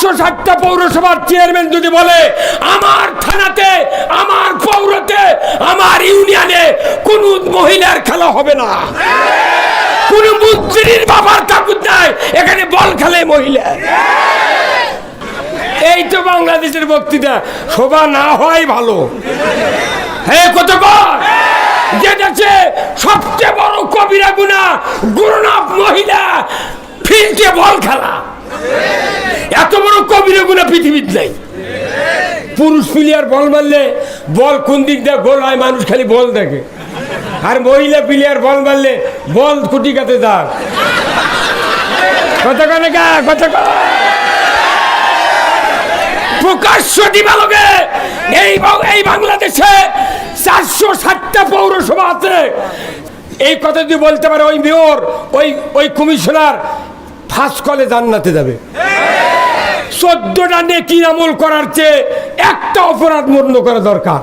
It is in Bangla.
460টা পৌরসভার চেয়ারম্যান যদি বলে আমার থানাতে, আমার পৌরতে, আমার ইউনিয়নে কোন মহিলার খেলা হবে না, কোন মন্ত্রীর বাবার তাকুত নাই, এখানে বল খেলে মহিলা। এই তো বাংলাদেশের বক্তৃতা। শোভা না হয় ভালো। হ্যাঁ, কত যে দেশে সবচেয়ে বড় কবিরা গুনাহ গুরুনাপ মহিলা ফিল্ডে বল খেলা, এত বড় কবিরা গুনাহ পৃথিবীতে নাই। পুরুষ প্লেয়ার বল মারলে বল কোন দিক দিয়ে গোল হয় মানুষ খালি বল দেখে, আর মহিলা প্লেয়ার বল মারলে বল কুটি কাতে যাক। কত প্রকাশ্য দিবালোকে এই বাংলাদেশে 460টা পৌরসভা আছে। এই কথা যদি বলতে পারে ওই মেয়র, ওই কমিশনার ফার্স্ট কলে জান্নাতে যাবে। 14টা নেকির আমল করার চেয়ে একটা অপরাধ বন্ধ করা দরকার।